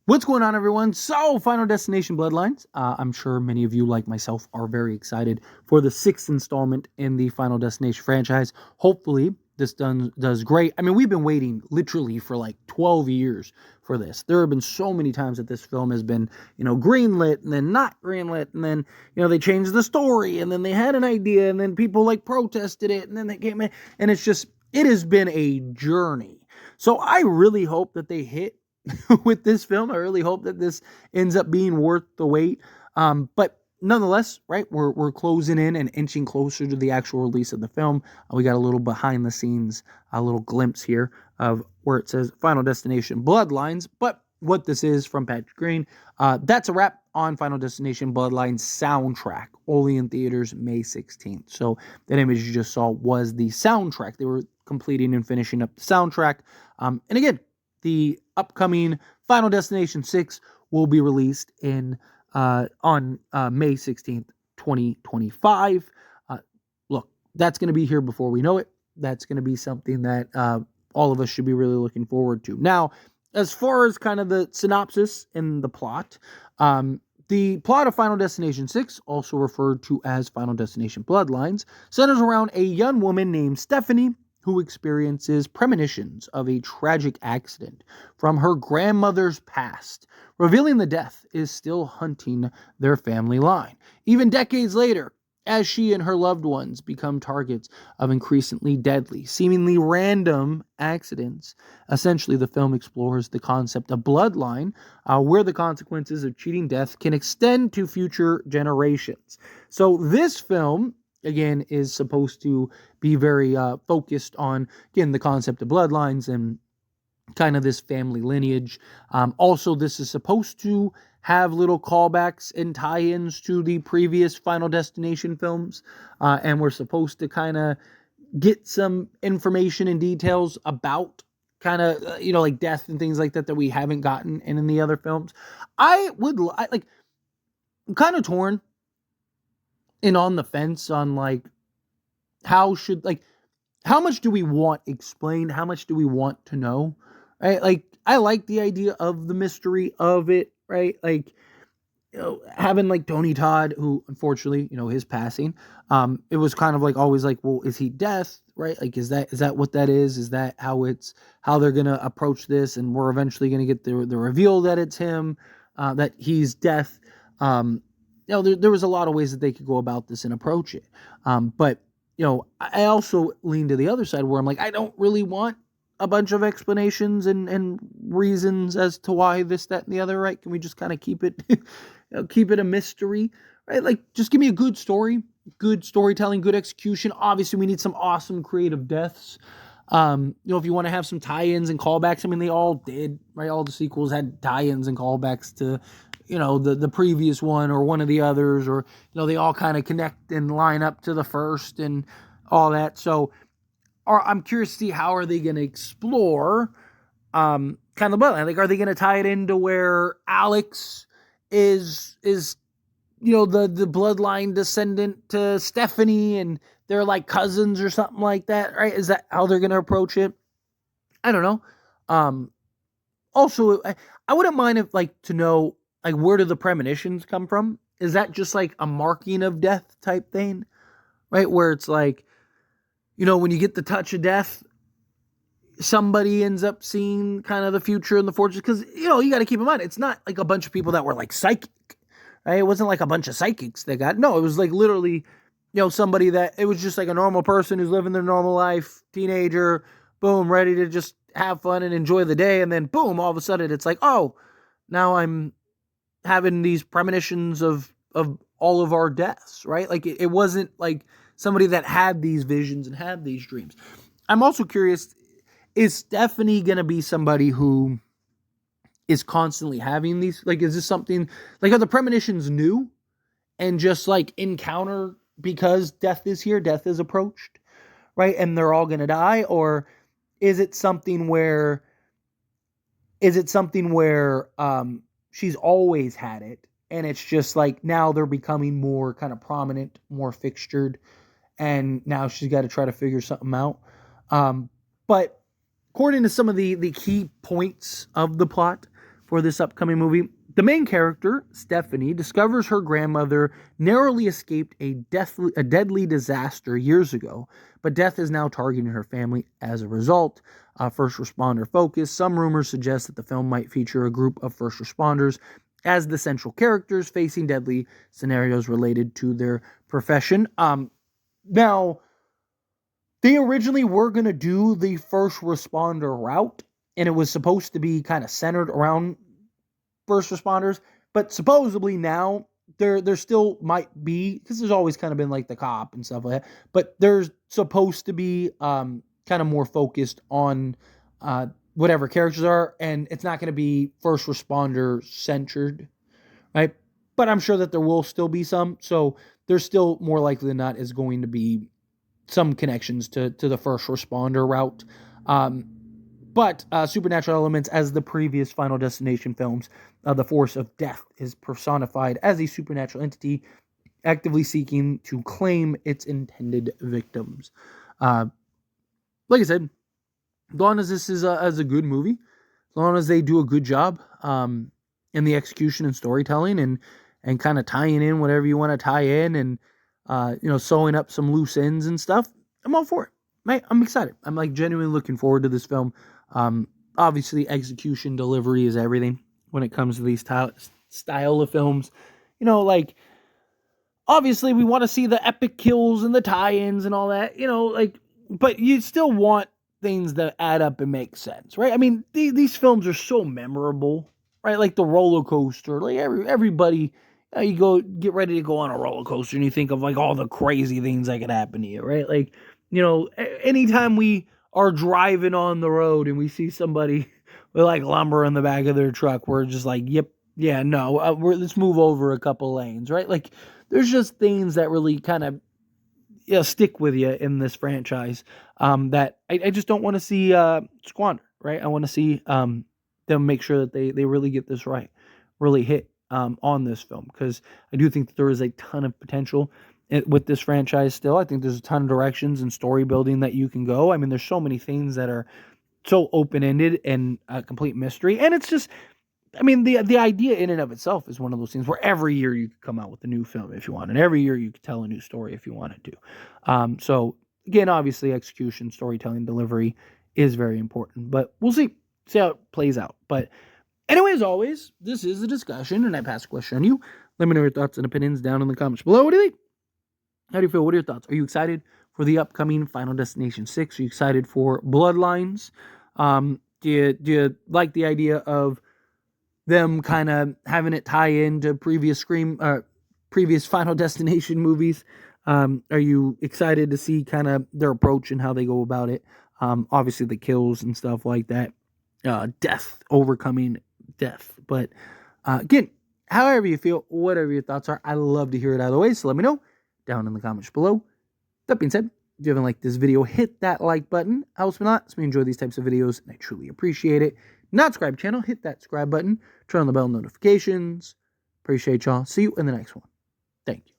What's going on, everyone? So, Final Destination Bloodlines. I'm sure many of you, like myself, are very excited for the sixth installment in the Final Destination franchise. Hopefully, this does great. I mean, we've been waiting literally for like 12 years for this. There have been so many times that this film has been, greenlit and then not greenlit, and then, they changed the story, and then they had an idea, and then people like protested it, and then they came in, and it has been a journey. So, I really hope that they hit with this film. I really hope that this ends up being worth the wait. But nonetheless, right, we're closing in and inching closer to the actual release of the film. We got a little behind the scenes, a little glimpse here of where it says Final Destination Bloodlines. But what this is from Patrick Green. That's a wrap on Final Destination Bloodlines soundtrack, only in theaters May 16th. So that image you just saw was the soundtrack. They were completing and finishing up the soundtrack. And again, the upcoming Final Destination 6 will be released on May 16th, 2025. Look, that's going to be here before we know it. That's going to be something that all of us should be really looking forward to. Now, as far as kind of the synopsis and the plot of Final Destination 6, also referred to as Final Destination Bloodlines, centers around a young woman named Stephanie who experiences premonitions of a tragic accident from her grandmother's past, revealing the death is still hunting their family line. Even decades later, as she and her loved ones become targets of increasingly deadly, seemingly random accidents. Essentially, the film explores the concept of bloodline, where the consequences of cheating death can extend to future generations. So this film, again, is supposed to be very focused on, again, the concept of bloodlines and kind of this family lineage. Also, this is supposed to have little callbacks and tie-ins to the previous Final Destination films. And we're supposed to kind of get some information and details about kind of, like death and things like that we haven't gotten in the other films. I'm kind of torn and on the fence on how much do we want explained? How much do we want to know? Right? Like, I like the idea of the mystery of it, right? Like, having like Tony Todd, who unfortunately, his passing, it was kind of like always like, well, is he death? Right? Like, is that what that is? Is that how they're gonna approach this? And we're eventually gonna get the reveal that it's him, that he's death. There was a lot of ways that they could go about this and approach it. But I also lean to the other side where I'm like, I don't really want a bunch of explanations and reasons as to why this, that, and the other, right? Can we just kind of keep it, keep it a mystery, right? Like, just give me a good story, good storytelling, good execution. Obviously, we need some awesome creative deaths. If you want to have some tie-ins and callbacks, I mean, they all did, right? All the sequels had tie-ins and callbacks to, the previous one or one of the others, or, they all kind of connect and line up to the first and all that. So, I'm curious to see how are they going to explore kind of bloodline. Like, are they going to tie it into where Alex is the bloodline descendant to Stephanie and they're like cousins or something like that, right? Is that how they're going to approach it? I don't know. Also, I wouldn't mind if to know where do the premonitions come from? Is that just like a marking of death type thing, right? Where it's like, when you get the touch of death, somebody ends up seeing kind of the future and the fortune. Because, you got to keep in mind, it's not like a bunch of people that were like psychic, right? It wasn't like a bunch of psychics that got, no, it was like literally, somebody that, it was just like a normal person who's living their normal life, teenager, boom, ready to just have fun and enjoy the day. And then boom, all of a sudden it's like, oh, now I'm having these premonitions of all of our deaths, right? Like, it wasn't like somebody that had these visions and had these dreams. I'm also curious, is Stephanie going to be somebody who is constantly having these, is this something, are the premonitions new and just encounter because death is here, death is approached, right? And they're all going to die? Or is it something where she's always had it and it's just now they're becoming more kind of prominent, more fixtured, and now she's got to try to figure something out. But according to some of the key points of the plot, for this upcoming movie. The main character, Stephanie, discovers her grandmother narrowly escaped a deadly disaster years ago, but death is now targeting her family as a result. First responder focus. Some rumors suggest that the film might feature a group of first responders as the central characters facing deadly scenarios related to their profession. Now, they originally were going to do the first responder route, and it was supposed to be kind of centered around first responders, but supposedly now there still might be, because there's always kind of been like the cop and stuff like that, but there's supposed to be kind of more focused on whatever characters are, and it's not going to be first responder centered, right? But I'm sure that there will still be some, so there's still more likely than not is going to be some connections to the first responder route. But supernatural elements, as the previous Final Destination films, the force of death is personified as a supernatural entity actively seeking to claim its intended victims. Like I said, as long as this is a good movie, as long as they do a good job in the execution and storytelling and kind of tying in whatever you want to tie in and sewing up some loose ends and stuff, I'm all for it. Mate, I'm excited. I'm like genuinely looking forward to this film. Obviously, execution, delivery is everything when it comes to these style of films. Like, obviously, we want to see the epic kills and the tie-ins and all that, but you still want things that add up and make sense, right? I mean, these films are so memorable, right? Like the roller coaster, like everybody, you go get ready to go on a roller coaster and you think of like all the crazy things that could happen to you, right? Like, anytime we are driving on the road and we see somebody with like lumber in the back of their truck, we're just like, yep, yeah, no, let's move over a couple lanes, right? Like, there's just things that really kind of stick with you in this franchise that I just don't want to see squander, right? I want to see them make sure that they really get this right, really hit on this film, because I do think that there is a ton of potential with this franchise still. I think there's a ton of directions and story building that you can go. I mean, there's so many things that are so open-ended and a complete mystery, and it's just, I mean, the idea in and of itself is one of those things where every year you could come out with a new film if you want, and every year you could tell a new story if you wanted to. So again, obviously, execution, storytelling, delivery is very important, but we'll see how it plays out. But anyway, as always, this is a discussion, and I pass the question on you. Let me know your thoughts and opinions down in the comments below. What do you think? How do you feel? What are your thoughts? Are you excited for the upcoming Final Destination 6? Are you excited for Bloodlines? Do you like the idea of them kind of having it tie into previous Final Destination movies? Are you excited to see kind of their approach and how they go about it? Obviously the kills and stuff like that. Death, overcoming death. But again, however you feel, whatever your thoughts are, I love to hear it either way. So let me know down in the comments below. That being said, if you haven't liked this video, hit that like button. Helps me a lot. So we enjoy these types of videos, and I truly appreciate it. Not subscribe channel, hit that subscribe button. Turn on the bell notifications. Appreciate y'all. See you in the next one. Thank you.